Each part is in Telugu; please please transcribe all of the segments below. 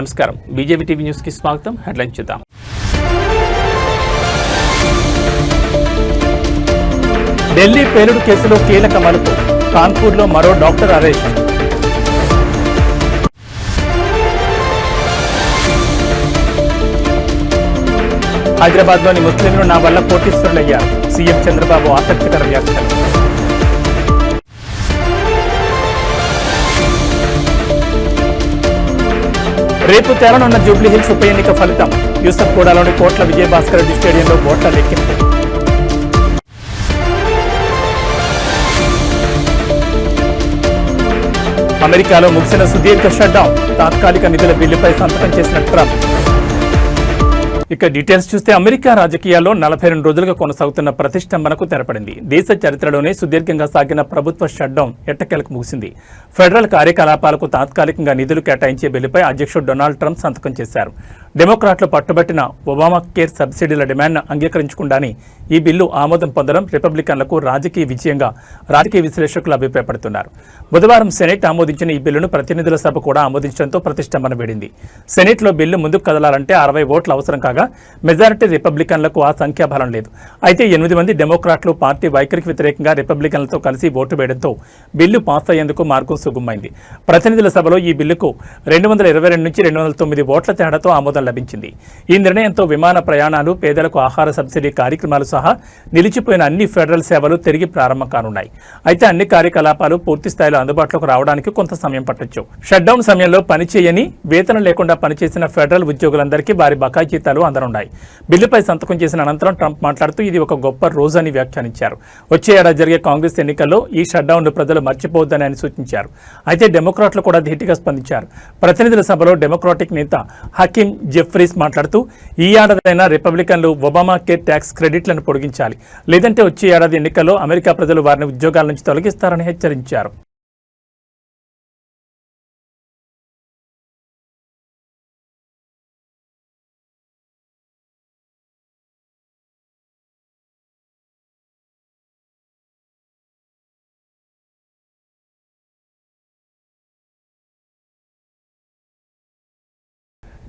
నమస్కారం బీజేపీ టీవీ న్యూస్ కి స్వాగతం. హెడ్లైన్ చూద్దాం. ఢిల్లీ పేలుడు కేసులో కీలక మలుపు, కాన్పూర్లో మరో డాక్టర్ అరెస్ట్. హైదరాబాద్లోని ముస్లింలు నా వల్ల కోటీశ్వరులయ్యారు, సీఎం చంద్రబాబు ఆసక్తికర వ్యాఖ్యలు. రేపు తేలనున్న జూబ్లీహిల్స్ ఉప ఎన్నిక ఫలితం, యూసఫ్గూడలోని కోట్ల విజయభాస్కర్ రెడ్డి స్టేడియంలో ఓట్ల లెక్కింపు. అమెరికాలో ముగిసిన సుదీర్ఘ షట్డౌన్, తాత్కాలిక నిధుల బిల్లుపై సంతకం చేసిన ట్రంప్. ఇక డీటెయిల్స్ చూస్తే అమెరికా రాజకీయాల్లో 42 రోజులుగా కొనసాగుతున్న ప్రతిష్టంభనకు తెరపడింది. దేశ చరిత్రలోనే సుదీర్ఘంగా సాగిన ప్రభుత్వ షట్డౌన్ ఎట్టకేలకు ముగిసింది. ఫెడరల్ కార్యకలాపాలకు తాత్కాలికంగా నిధులు కేటాయించే బిల్లుపై అధ్యక్షుడు డొనాల్డ్ ట్రంప్ సంతకం చేశారు. డెమోక్రాట్లు పట్టుబట్టిన ఒబామా కేర్ సబ్సిడీల డిమాండ్ను అంగీకరించకుండానే ఈ బిల్లు ఆమోదం పొందడం రిపబ్లికన్లకు రాజకీయ విజయంగా రాజకీయ విశ్లేషకులు అభిప్రాయపడుతున్నారు. బుధవారం సెనెట్ ఆమోదించిన ఈ బిల్లును ప్రతినిధుల సభ కూడా ఆమోదించడంతో ప్రతిష్టంభన వీడింది. సెనెట్లో బిల్లు ముందుకు కదలాలంటే 60 ఓట్లు అవసరం కాగా మెజారిటీ రిపబ్లికన్లకు ఆ సంఖ్యాబలం లేదు. అయితే 8 మంది డెమోక్రాట్లు పార్టీ వైఖరికి వ్యతిరేకంగా రిపబ్లికన్లతో కలిసి ఓటు వేయడంతో బిల్లు పాస్ అయ్యేందుకు మార్గం సుగమమైంది. ప్రతినిధుల సభలో ఈ బిల్లుకు 222 నుంచి 209 ఓట్ల తేడాతో ఆమోదం లభించింది. ఈ నిర్ణయంతో విమాన ప్రయాణాలు, పేదలకు ఆహార సబ్సిడీ కార్యక్రమాలు సహా నిలిచిపోయిన అన్ని ఫెడరల్ సేవలు తిరిగి ప్రారంభం కానున్నాయి. అయితే అన్ని కార్యకలాపాలు పూర్తి స్థాయిలో అందుబాటులోకి రావడానికి కొంత సమయం పట్టొచ్చు. షట్డౌన్ సమయంలో పనిచేయని, వేతనం లేకుండా పనిచేసిన ఫెడరల్ ఉద్యోగులందరికీ వారి బకాయి జీతాలు అందనున్నాయి. బిల్లుపై సంతకం చేసిన అనంతరం ట్రంప్ మాట్లాడుతూ ఇది ఒక గొప్ప రోజు అని వ్యాఖ్యానించారు. వచ్చే ఏడాది జరిగే కాంగ్రెస్ ఎన్నికల్లో ఈ షట్డౌన్ను ప్రజలు మర్చిపోవద్దని ఆయన సూచించారు. అయితే డెమోక్రాట్లు కూడా ధీటుగా స్పందించారు. ప్రతినిధుల సభలో డెమోక్రాటిక్ నేత హకీమ్ జెఫ్రీస్ మాట్లాడుతూ ఈ ఏడాదైనా రిపబ్లికన్లు ఒబామా కేర్ ట్యాక్స్ క్రెడిట్లను పొడిగించాలి, లేదంటే వచ్చే ఏడాది ఎన్నికల్లో అమెరికా ప్రజలు వారిని ఉద్యోగాల నుంచి తొలగిస్తారని హెచ్చరించారు.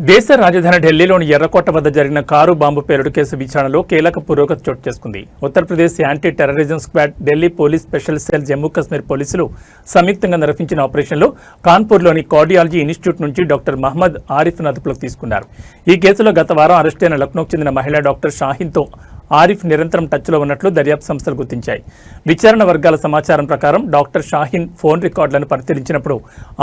దేశ రాజధాని ఢిల్లీలోని ఎర్రకోట వద్ద జరిగిన కారు బాంబు పేలుడు కేసు విచారణలో కీలక పురోగతి చోటు చేసుకుంది. Uttar Pradesh anti terrorism squad, Delhi police special cell, Jammu Kashmir పోలీసులు సంయుక్తంగా నిర్వహించిన ఆపరేషన్లో కాన్పూర్లోని కార్డియాలజీ ఇన్స్టిట్యూట్ నుంచి డాక్టర్ మహమ్మద్ ఆరిఫ్ను అదుపులోకి తీసుకున్నారు. ఈ కేసులో గత వారం అరెస్టైన లక్నోకు చెందిన మహిళా డాక్టర్ షాహీన్తో ఆరిఫ్ నిరంతరం టచ్లో ఉన్నట్లు దర్యాప్తు సంస్థలు గుర్తించాయి. విచారణ వర్గాల సమాచారం ప్రకారం డాక్టర్ షాహీన్ ఫోన్ రికార్డులను పరిశీలించినప్పుడు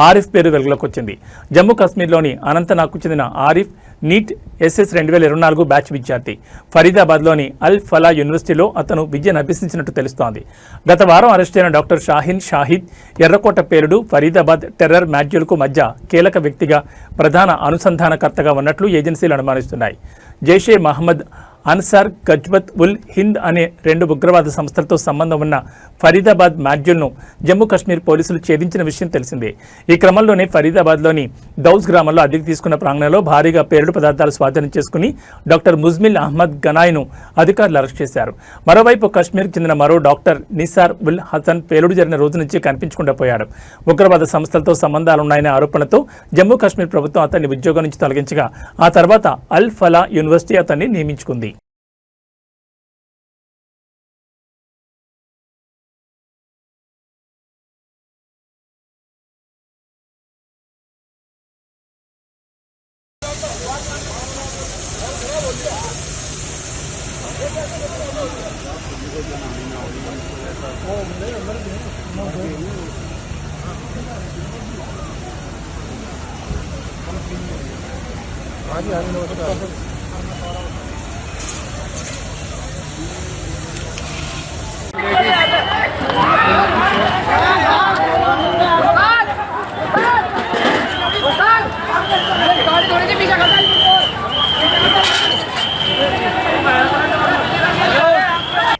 ఆరిఫ్ పేరు వెలుగులోకి వచ్చింది. జమ్మూ కాశ్మీర్లోని అనంతనాగ్కు చెందిన ఆరిఫ్ నీట్ SS 2024 బ్యాచ్ విద్యార్థి. ఫరీదాబాద్లోని అల్ ఫలా యూనివర్సిటీలో అతను విద్యను అభ్యసించినట్టు తెలుస్తోంది. గత వారం అరెస్టైన డాక్టర్ షాహీన్ షాహిద్ ఎర్రకోట పేలుడు, ఫరీదాబాద్ టెర్రర్ మాడ్యూల్కు మధ్య కీలక వ్యక్తిగా, ప్రధాన అనుసంధానకర్తగా ఉన్నట్లు ఏజెన్సీలు అనుమానిస్తున్నాయి. జైషే మహమ్మద్, అన్సార్ గజ్వత్ ఉల్ హింద్ అనే 2 ఉగ్రవాద సంస్థలతో సంబంధం ఉన్న ఫరీదాబాద్ మాడ్యూల్ను జమ్మూ కాశ్మీర్ పోలీసులు ఛేదించిన విషయం తెలిసిందే. ఈ క్రమంలోనే ఫరీదాబాద్లోని దౌస్ గ్రామంలో అద్దెకు తీసుకున్న ప్రాంగణంలో భారీగా పేలుడు పదార్థాలు స్వాధీనం చేసుకుని డాక్టర్ ముజ్మిల్ అహ్మద్ గనాయ్ను అధికారులు అరెస్ట్ చేశారు. మరోవైపు కాశ్మీర్కు చెందిన మరో డాక్టర్ నిసార్ ఉల్ హసన్ పేలుడు జరిగిన రోజు నుంచి కనిపించకుండా పోయాడు. ఉగ్రవాద సంస్థలతో సంబంధాలున్నాయనే ఆరోపణలతో జమ్మూ కాశ్మీర్ ప్రభుత్వం అతన్ని ఉద్యోగం నుంచి తొలగించగా ఆ తర్వాత అల్ ఫలా యూనివర్సిటీ అతన్ని నియమించుకుంది.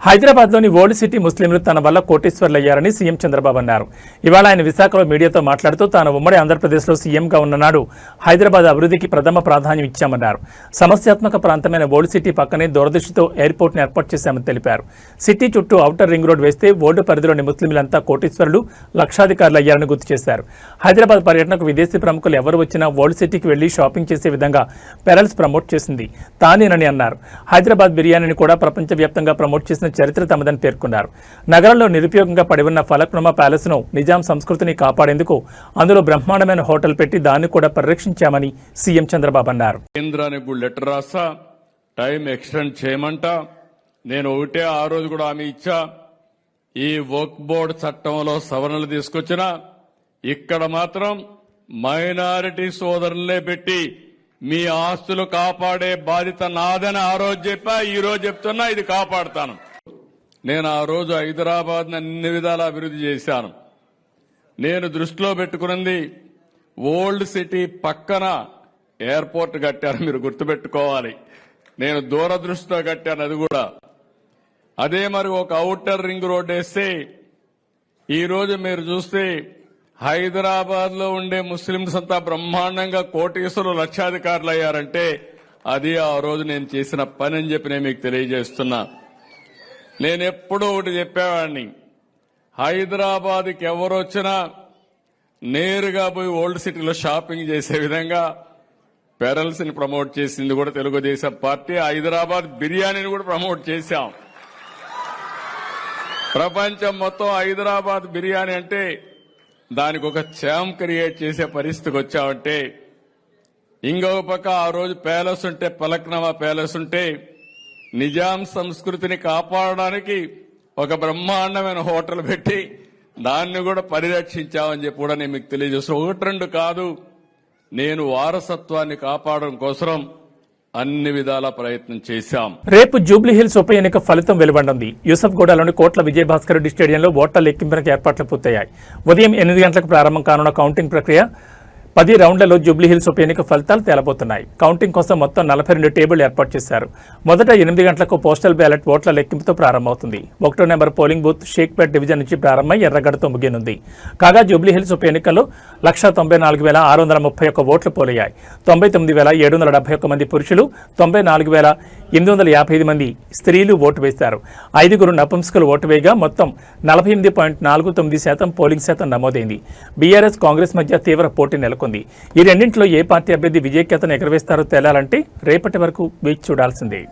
హైదరాబాద్లోని ఓల్డ్ సిటీ ముస్లింలు తన వల్ల కోటీశ్వర్లయ్యారని సీఎం చంద్రబాబు అన్నారు. ఇవాళ ఆయన విశాఖలో మీడియాతో మాట్లాడుతూ తాను ఉమ్మడి ఆంధ్రప్రదేశ్లో సీఎంగా ఉన్ననాడు హైదరాబాద్ అభివృద్ధికి ప్రథమ ప్రాధాన్యం ఇచ్చామన్నారు. సమస్యాత్మక ప్రాంతమైన ఓల్డ్ సిటీ పక్కనే దూరదృష్టితో ఎయిర్పోర్ట్ను ఏర్పాటు చేశామని తెలిపారు. సిటీ చుట్టూ ఔటర్ రింగ్ రోడ్ వేస్తే ఓల్డ్ పరిధిలోని ముస్లింలంతా కోటీశ్వరులు, లక్షాధికారులు అయ్యారని గుర్తు చేశారు. హైదరాబాద్ పర్యటనకు విదేశీ ప్రముఖులు ఎవరు వచ్చినా ఓల్డ్ సిటీకి వెళ్లి షాపింగ్ చేసే విధంగా పెరల్స్ ప్రమోట్ చేసింది తానేనని అన్నారు. హైదరాబాద్ బిర్యానీని కూడా ప్రపంచవ్యాప్తంగా ప్రమోట్ చేసిన చరిత్ర తమదని పేర్కొన్నారు. నగరంలో నిరుపయోగంగా పడి ఉన్న ఫలక్నుమా ప్యాలెస్ ను నిజాం సంస్కృతిని కాపాడేందుకు అందులో బ్రహ్మాండమైన హోటల్ పెట్టి దాన్ని కూడా పరిరక్షించామని సీఎం చంద్రబాబు అన్నారు. కేంద్రానికి లెటర్ రాసా, టైం ఎక్స్టెండ్ చేయమంటా. నేను ఒకటే ఆ రోజు కూడా హామీ ఇచ్చా, ఈ వర్క్ బోర్డు చట్టంలో సవరణలు తీసుకొచ్చినా ఇక్కడ మాత్రం మైనారిటీ సోదరులనే పెట్టి మీ ఆస్తులు కాపాడే బాధ్యత నాదని ఆ రోజు చెప్పా, ఈ రోజు చెప్తున్నా, ఇది కాపాడుతాను. నేను ఆ రోజు హైదరాబాద్ అన్ని విధాలా అభివృద్ధి చేశాను. నేను దృష్టిలో పెట్టుకున్నది ఓల్డ్ సిటీ పక్కన ఎయిర్పోర్ట్ కట్టాను. మీరు గుర్తుపెట్టుకోవాలి, నేను దూరదృష్టితో కట్టాను. అది కూడా అదే మరి ఒక ఔటర్ రింగ్ రోడ్ వేస్తే ఈ రోజు మీరు చూస్తే హైదరాబాద్ లో ఉండే ముస్లింస్ అంతా బ్రహ్మాండంగా కోటీశ్వరులు, లక్షాధికారులు అయ్యారంటే అది ఆ రోజు నేను చేసిన పని అని చెప్పి నేను మీకు తెలియజేస్తున్నా. నేనెప్పుడూ ఒకటి చెప్పేవాడిని, హైదరాబాద్కి ఎవరొచ్చినా నేరుగా పోయి ఓల్డ్ సిటీలో షాపింగ్ చేసే విధంగా పెరల్స్ ని ప్రమోట్ చేసింది కూడా తెలుగుదేశం పార్టీ. హైదరాబాద్ బిర్యానీని కూడా ప్రమోట్ చేశాం. ప్రపంచం మొత్తం హైదరాబాద్ బిర్యానీ అంటే దానికి ఒక ఛాంప్ క్రియేట్ చేసే పరిస్థితికి వచ్చామంటే, ఇంకొక పక్క ఆ రోజు ప్యాలెస్ ఉంటే, ఫలక్నుమా ప్యాలెస్ ఉంటే నిజాం సంస్కృతిని కాపాడడానికి ఒక బ్రహ్మాండమైన హోటల్ పెట్టి దాన్ని కూడా పరిరక్షించామని చెప్పి కూడా నేను మీకు తెలియజేస్తాను. ఒకటి రెండు కాదు, నేను వారసత్వాన్ని కాపాడడం కోసం అన్ని విధాల ప్రయత్నం చేశాం. రేపు జూబ్లీహిల్స్ ఉప ఎన్నిక ఫలితం వెలువడనుంది. యూసఫ్గూడలోని కోట్ల విజయభాస్కర్ రెడ్డి స్టేడియంలో ఓట్ల లెక్కింపునకు ఏర్పాట్లు పూర్తయ్యాయి. ఉదయం 8 గంటలకు ప్రారంభం కానున్న కౌంటింగ్ ప్రక్రియ 10 రౌండ్లలో జూబ్లీహిల్స్ ఉప ఎన్నిక ఫలితాలు తేలబోతున్నాయి. కౌంటింగ్ కోసం మొత్తం 42 టేబుల్ ఏర్పాటు చేశారు. మొదట 8 గంటలకు పోస్టల్ బ్యాలెట్ ఓట్ల లెక్కింపుతో ప్రారంభమవుతుంది. 1వ number polling booth Shaikpet division నుంచి ప్రారంభమై ఎర్రగడ్డతో ముగియనుంది. కాగా జూబ్లీహిల్స్ ఉప ఎన్నికల్లో 194,631 ఓట్లు పోలయ్యాయి. 99,771 మంది పురుషులు, 94,855 మంది స్త్రీలు ఓటు వేశారు. 5 నపుంసకులు ఓటు వేయగా మొత్తం 48.49% పోలింగ్ శాతం నమోదైంది. బీఆర్ఎస్, కాంగ్రెస్ మధ్య తీవ్ర పోటీ నెలకొంది. ఈ రెండింటిలో ఏ పార్టీ అభ్యర్థి విజయకేతను ఎగరవేస్తారో తేలాలంటే రేపటి వరకు వేచి చూడాల్సిందే.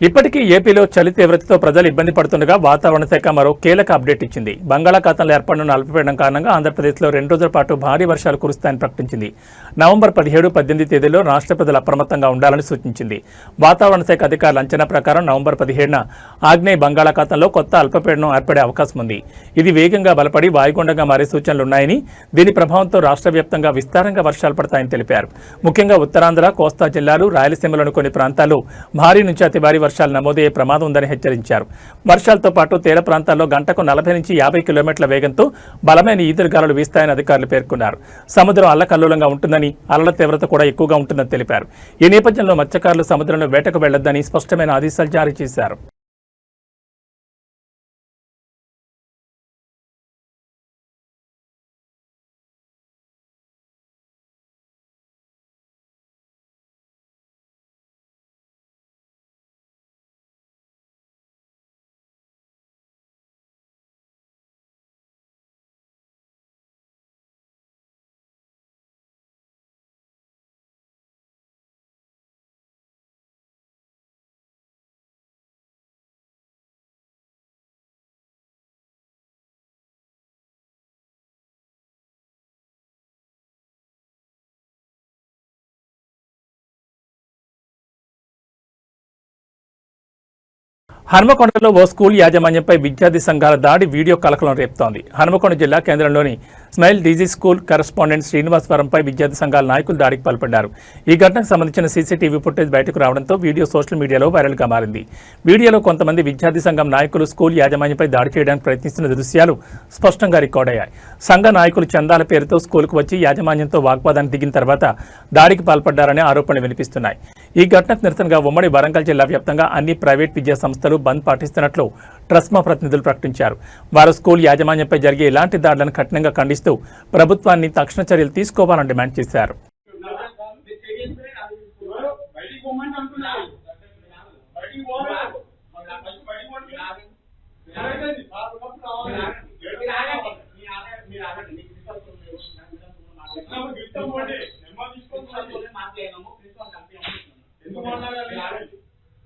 ఇప్పటికీ ఏపీలో చలి తీవ్రతతో ప్రజలు ఇబ్బంది పడుతుండగా వాతావరణ శాఖ మరో కీలక అప్డేట్ ఇచ్చింది. బంగాళాఖాతంలో ఏర్పడిన అల్పపీడనం కారణంగా ఆంధ్రప్రదేశ్లో 2 రోజుల పాటు భారీ వర్షాలు కురుస్తాయని ప్రకటించింది. నవంబర్ 17, 18 తేదీల్లో రాష్ట్ర ప్రజలు అప్రమత్తంగా ఉండాలని సూచించింది. వాతావరణ శాఖ అధికారుల అంచనా ప్రకారం నవంబర్ 17న ఆగ్నేయ బంగాళాఖాతంలో కొత్త అల్పపీడనం ఏర్పడే అవకాశం ఉంది. ఇది వేగంగా బలపడి వాయుగుండంగా మారే సూచనలున్నాయని, దీని ప్రభావంతో రాష్ట్ర వ్యాప్తంగా విస్తారంగా వర్షాలు పడతాయని తెలిపారు. ముఖ్యంగా ఉత్తరాంధ్ర, కోస్తా జిల్లాలు, రాయలసీమలోని కొన్ని ప్రాంతాల్లో భారీ నుంచి అతి భారీ వర్షాలు నమోదయ్యే ప్రమాదం ఉందని హెచ్చరించారు. వర్షాలతో పాటు తీర ప్రాంతాల్లో గంటకు 40 నుంచి 50 కిలోమీటర్ల వేగంతో బలమైన ఈదురుగాలులు వీస్తాయని అధికారులు పేర్కొన్నారు. సముద్రం అల్లకల్లోలంగా ఉంటుందని, అలల తీవ్రత కూడా ఎక్కువగా ఉంటుందని తెలిపారు. ఈ నేపథ్యంలో మత్స్యకారులు సముద్రంలో వేటకు వెళ్లొద్దని స్పష్టమైన ఆదేశాలు జారీ చేశారు. హనుమకొండలో ఓ స్కూల్ యాజమాన్యంపై విద్యార్థి సంఘాల దాడి వీడియో కలకలం రేపుతోంది. హనుమకొండ జిల్లా కేంద్రంలోని స్మైల్ డీజీ స్కూల్ కరెస్పాండెంట్ శ్రీనివాసవరంపై విద్యార్థి సంఘాల నాయకులు దాడికి పాల్పడ్డారు. ఈ ఘటనకు సంబంధించిన సీసీటీవీ ఫుటేజ్ బయటకు రావడంతో వీడియో సోషల్ మీడియాలో వైరల్గా మారింది. వీడియోలో కొంతమంది విద్యార్థి సంఘం నాయకులు స్కూల్ యాజమాన్యంపై దాడి చేయడానికి ప్రయత్నిస్తున్న దృశ్యాలు స్పష్టంగా రికార్డయ్యాయి. సంఘ నాయకులు చందాల పేరుతో స్కూల్కు వచ్చి యాజమాన్యంతో వాగ్వాదానికి దిగిన తర్వాత దాడికి పాల్పడ్డారనే ఆరోపణలు వినిపిస్తున్నాయి. ఈ ఘటనకు నిరసనగా ఉమ్మడి వరంగల్ జిల్లా వ్యాప్తంగా అన్ని ప్రైవేట్ విద్యా సంస్థలు బంద్ పాటిస్తున్నట్లు ట్రస్మా ప్రతినిధులు ప్రకటించారు. వారు స్కూల్ యాజమాన్యంపై జరిగే ఇలాంటి దాడులను కఠినంగా ఖండిస్తూ ప్రభుత్వాన్ని తక్షణ చర్యలు తీసుకోవాలని డిమాండ్ చేశారు.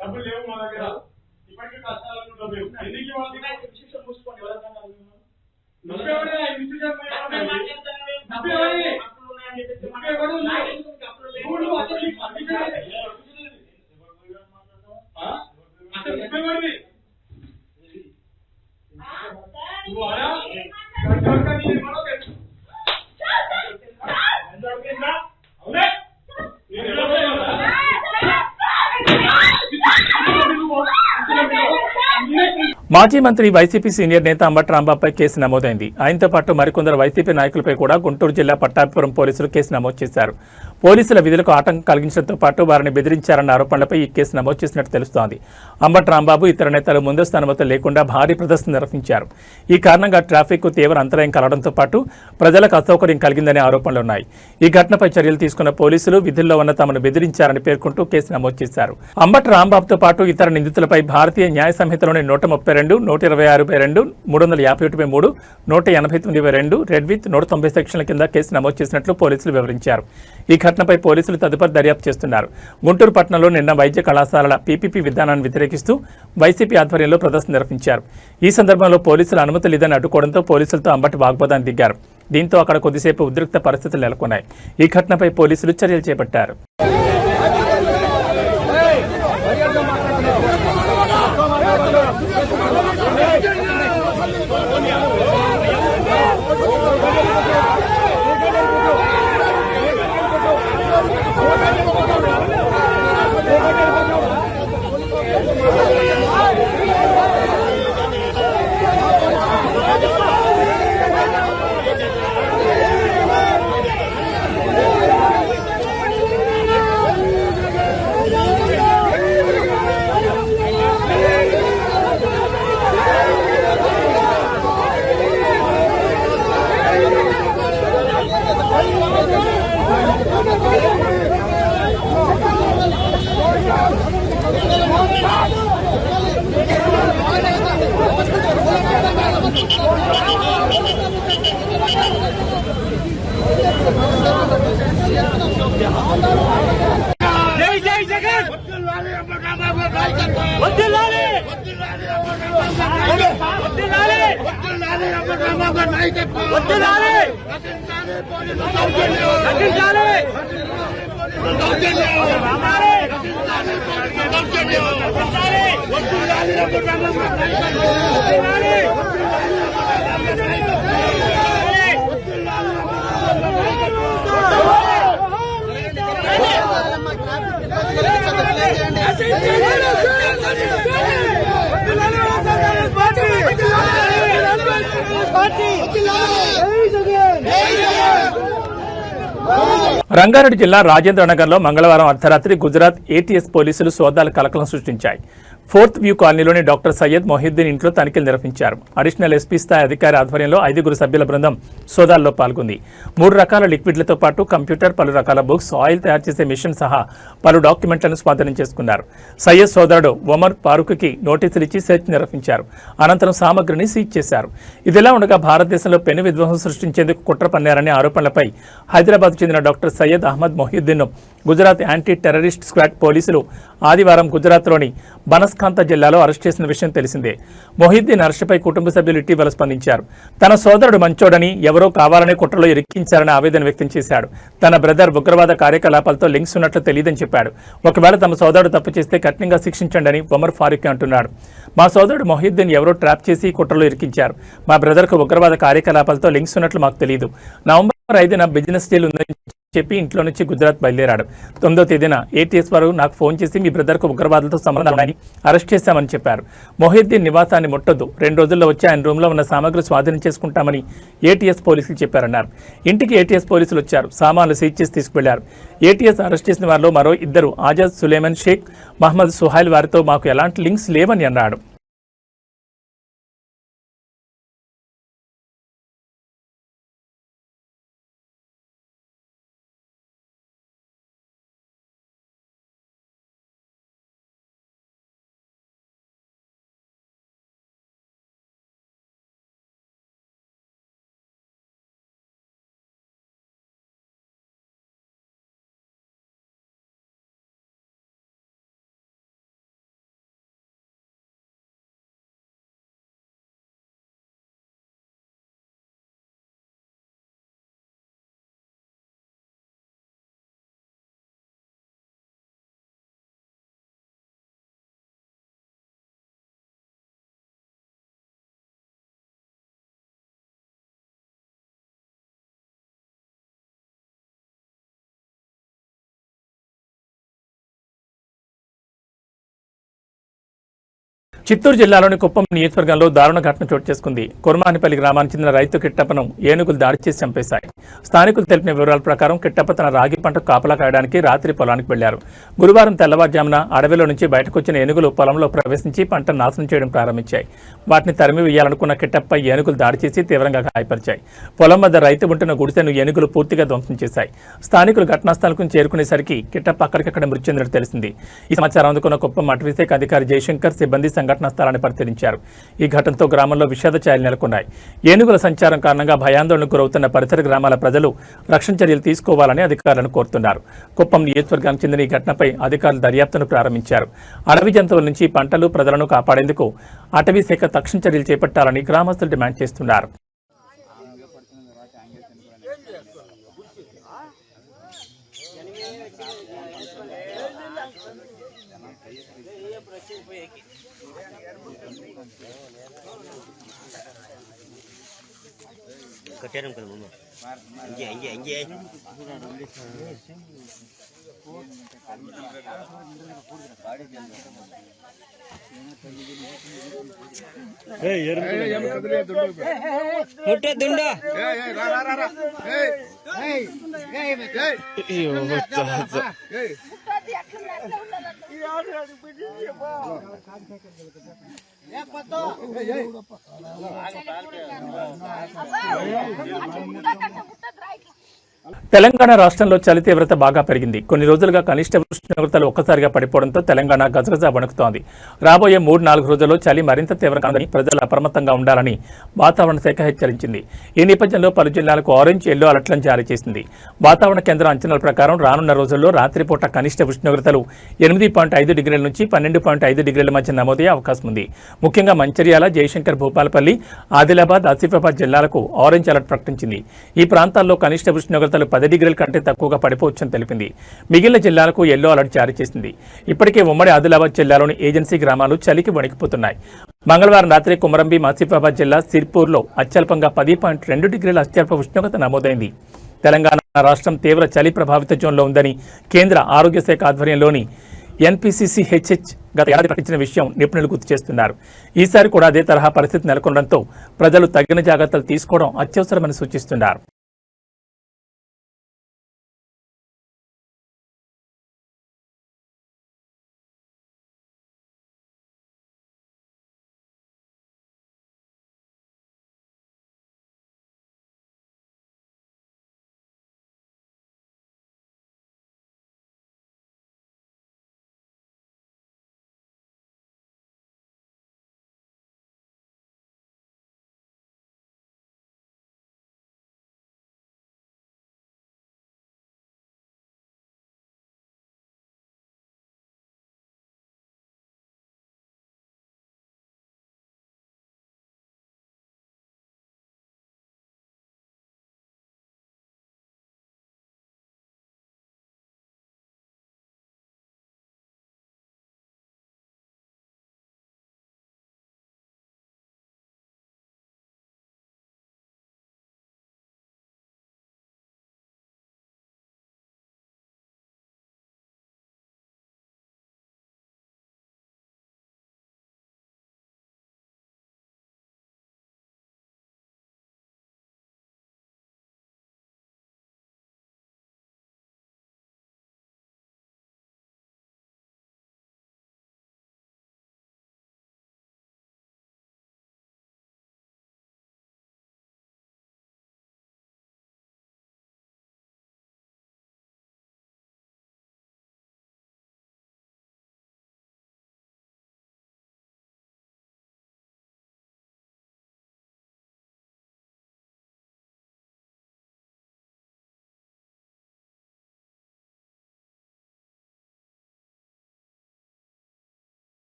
డబ్బులు లేవు మా దగ్గర, ఇప్పటికీ కష్టాలు మాజీ మంత్రి వైసీపీ సీనియర్ నేత అంబటి రాంబాబుపై కేసు నమోదైంది. ఆయనతో పాటు మరికొందరు వైసీపీ నాయకులపై కూడా గుంటూరు జిల్లా పట్టాభిపురం పోలీసులు కేసు నమోదు చేశారు. పోలీసుల విధులకు ఆటంకం కలిగించడంతో పాటు వారిని బెదిరించారన్న ఆరోపణలపై ఈ కేసు నమోదు చేసినట్టు తెలుస్తోంది. అంబటి రాంబాబు ఇతర నేతలు ముందస్తు అనుమతులు లేకుండా భారీ ప్రదర్శన నిర్వహించారు. ఈ కారణంగా ట్రాఫిక్ తీవ్ర అంతరాయం కలగడంతో పాటు ప్రజలకు అసౌకర్యం కలిగిందనే ఆరోపణలున్నాయి. ఈ ఘటనపై చర్యలు తీసుకున్న పోలీసులు విధుల్లో ఉన్న తమను బెదిరించారని పేర్కొంటూ కేసు నమోదు చేశారు. అంబటి రాంబాబుతో పాటు ఇతర నిందితులపై భారతీయ న్యాయ సంహితలోని 132, 126(2), 351(3), 189(2), రెడ్ విత్ 190 సెక్షన్ల కింద కేసు నమోదు చేసినట్లు పోలీసులు వివరించారు. ఈ ఘటనపై పోలీసులు తదుపరి దర్యాప్తు చేస్తున్నారు. గుంటూరు పట్టణంలో నిన్న వైద్య కళాశాలల పీపీపీ విధానాన్ని వ్యతిరేకిస్తూ వైసీపీ ఆధ్వర్యంలో ప్రదర్శన నిర్వహించారు. ఈ సందర్భంలో పోలీసులు అనుమతి లేదని అడ్డుకోవడంతో పోలీసులతో అంబటి వాగ్వాదానికి దిగారు. దీంతో అక్కడ కొద్దిసేపు ఉద్రిక్త పరిస్థితులు నెలకొన్నాయి. ఈ ఘటనపై పోలీసులు చర్యలు చేపట్టారు. జై జై జగన్ వద్దులాలి రంగారెడ్డి జిల్లా రాజేంద్రనగర్లో మంగళవారం అర్ధరాత్రి గుజరాత్ ఏటీఎస్ పోలీసులు సోదాల కలకలం సృష్టించాయి. ఫోర్త్ వ్యూ కాలనీలోని డాక్టర్ సయ్యద్ మొహిద్దీన్ ఇంట్లో తనిఖీలు నిర్వహించారు. అడిషనల్ ఎస్పీ స్థాయి అధికారి ఆధ్వర్యంలో 5 సభ్యుల బృందం సోదాల్లో పాల్గొంది. 3 రకాల లిక్విడ్లతో పాటు కంప్యూటర్, పలు రకాల బుక్స్, ఆయిల్ తయారు చేసే మిషన్ సహా పలు డాక్యుమెంట్లను స్వాధీనం చేసుకున్నారు. సయ్యద్ సోదరుడు ఒమర్ ఫారూక్కి నోటీసులు ఇచ్చి సెర్చ్ నిర్వహించారు. అనంతరం సామగ్రిని సీజ్ చేశారు. ఇదిలా ఉండగా భారతదేశంలో పెను విధ్వంసం సృష్టించేందుకు కుట్ర పన్నారనే ఆరోపణలపై హైదరాబాద్ చెందిన డాక్టర్ డాక్టర్ సయ్యద్ అహ్మద్ మొహిద్దీన్ను గుజరాత్ యాంటీ టెర్రరిస్ట్ స్క్వాడ్ పోలీసులు ఆదివారం గుజరాత్లోని బనస్కాంత జిల్లాలో అరెస్ట్ చేసిన విషయం తెలిసిందే. మొహిద్దీన్ అరెస్టుపై కుటుంబ సభ్యులు ఇటీవల స్పందించారు. తన సోదరుడు మంచోడని, ఎవరో కావాలనే కుట్రలో ఇరికించారని ఆవేదన వ్యక్తం చేశాడు. తన బ్రదర్ ఉగ్రవాద కార్యకలాపాలతో లింక్స్ ఉన్నట్లు తెలియదని చెప్పాడు. ఒకవేళ తమ సోదరుడు తప్పు చేస్తే కఠినంగా శిక్షించండి అని ఉమర్ ఫారూక్ అంటున్నాడు. మా సోదరుడు మొహిద్దీన్ ఎవరో ట్రాప్ చేసి కుట్రలో ఇరికించారు. మా బ్రదర్కు ఉగ్రవాద కార్యకలాపాలతో లింక్స్ ఉన్నట్లు మాకు తెలియదు. నవంబర్ 5న బిజినెస్ డీల్ ఉందని చెప్పి ఇంట్లో నుంచి గుజరాత్ బయలుదేరాడు. 9వ తేదీన ఏటీఎస్ వారు నాకు ఫోన్ చేసి మీ బ్రదర్కు ఉగ్రవాదులతో సంబంధం ఉన్నాయని అరెస్ట్ చేశామని చెప్పారు. మొహిద్దీన్ నివాసాన్ని ముట్టొద్దు, 2 రోజుల్లో వచ్చి ఆయన రూమ్లో ఉన్న సామాగ్రి స్వాధీనం చేసుకుంటామని ఏటీఎస్ పోలీసులు చెప్పారన్నారు. ఇంటికి ఏటీఎస్ పోలీసులు వచ్చారు. సామాన్లు సీజ్ చేసి తీసుకువెళ్లారు. ఏటీఎస్ అరెస్ట్ చేసిన వారిలో మరో 2 ఆజాద్ సులేమన్ షేక్, మహమ్మద్ సుహైల్ వారితో మాకు ఎలాంటి లింక్స్ లేవని అన్నాడు. చిత్తూరు జిల్లాలోని కుప్పం నియోజకవర్గంలో దారుణ ఘటన చోటు చేసుకుంది. కుర్మానిపల్లి గ్రామానికి చెందిన రైతు కిట్టప్పను ఏనుగులు దాడి చేసి చంపేశాయి. స్థానికులు తెలిపిన వివరాల ప్రకారం కిట్టప్ప తన రాగి పంటకు కాపలా కాయడానికి రాత్రి పొలానికి వెళ్లారు. గురువారం తెల్లవారుజామున అడవిలో నుంచి బయటకు వచ్చిన ఏనుగులు పొలంలో ప్రవేశించి పంట నాశనం చేయడం ప్రారంభించాయి. వాటిని తరిమి వేయాలనుకున్న కిట్టప్ప ఏనుగులు దాడి చేసి తీవ్రంగా గాయపరిచాయి. పొలం వద్ద రైతు ఉంటున్న గుడిసెను ఏనుగులు పూర్తిగా ధ్వంసం చేశాయి. స్థానికులు ఘటనాస్థలకు చేరుకునేసరికి కిట్టప్ప అక్కడికక్కడ మృతి చెందినట్టు తెలిసింది. ఈ సమాచారం అందుకున్న కుప్పం అటవీశాఖ అధికారి జయశంకర్ సిబ్బంది సంఘటనా స్థలాన్ని పరిశీలించారు. ఈ ఘటనతో గ్రామంలో విషాద ఛాయలు నెలకొన్నాయి. ఏనుగుల సంచారం కారణంగా భయాందోళనకు గురవుతున్న పరిసర గ్రామాల ప్రజలు రక్షణ చర్యలు తీసుకోవాలని అధికారులను కోరుతున్నారు. కుప్పం నియోజకవర్గానికి చెందిన ఈ ఘటనపై అధికారులు దర్యాప్తును ప్రారంభించారు. అడవి జంతువుల నుంచి పంటలు, ప్రజలను కాపాడేందుకు అటవీశాఖ తక్షణ చర్యలు చేపట్టాలని గ్రామస్తులు డిమాండ్ చేస్తున్నారు. कटेरम कर मम्मा अंजे अंजे अंजे ए यार यम कदले दुंडो होटे दुंडा ए रा रा रा ए ए ए यो बच्चा ए తెలంగాణ రాష్ట్రంలో చలి తీవ్రత బాగా పెరిగింది. కొన్ని రోజులుగా కనిష్ట ఉష్ణోగ్రతలు ఒక్కసారిగా పడిపోవడంతో తెలంగాణ గజగజ వణుకుతోంది. రాబోయే 3-4 రోజుల్లో చలి మరింత తీవ్రంగా ప్రజలు అప్రమత్తంగా ఉండాలని వాతావరణ శాఖ హెచ్చరించింది. ఈ నేపథ్యంలో పలు జిల్లాలకు ఆరెంజ్, ఎల్లో అలర్ట్లను జారీ చేసింది. వాతావరణ కేంద్రం అంచనాల ప్రకారం రానున్న రోజుల్లో రాత్రిపూట కనిష్ట ఉష్ణోగ్రతలు 8.5 డిగ్రీల నుంచి 12.5 డిగ్రీల మధ్య నమోదయ్యే అవకాశం ఉంది. ముఖ్యంగా మంచిర్యాల, జయశంకర్, భూపాలపల్లి, ఆదిలాబాద్, ఆసిఫాబాద్ జిల్లాలకు ఆరెంజ్ అలర్ట్ ప్రకటించింది. ఈ ప్రాంతాల్లో కనిష్ట ఉష్ణోగ్రతలు 10 డిగ్రీల కంటే తక్కువగా పడిపోవచ్చని తెలిపింది. మిగిలిన జిల్లాలకు ఎల్లో అలర్ట్ జారీ చేసింది. ఇప్పటికే ఉమ్మడి ఆదిలాబాద్ జిల్లాలోని ఏజెన్సీ గ్రామాలు చలికి వణికిపోతున్నాయి. మంగళవారం రాత్రి కుమరంభీం, ఆసిఫాబాద్ జిల్లా సిర్పూర్లో అత్యల్పంగా 10.2 డిగ్రీల అత్యల్ప ఉష్ణోగ్రత నమోదైంది. తెలంగాణ రాష్ట్రం తీవ్ర చలి ప్రభావిత జోన్లో ఉందని కేంద్ర ఆరోగ్య శాఖ ఆధ్వర్యంలోని ఎన్పీసీసీహెచ్హెచ్ గత ఏడాది ప్రకటించిన విషయం నిపుణులు గుర్తు చేస్తున్నారు. ఈసారి కూడా అదే తరహా పరిస్థితి నెలకొనడంతో ప్రజలు తగిన జాగ్రత్తలు తీసుకోవడం అత్యవసరమని సూచిస్తున్నారు.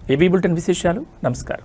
ఏబీ బులెటిన్ విశేషాలు. నమస్కారం.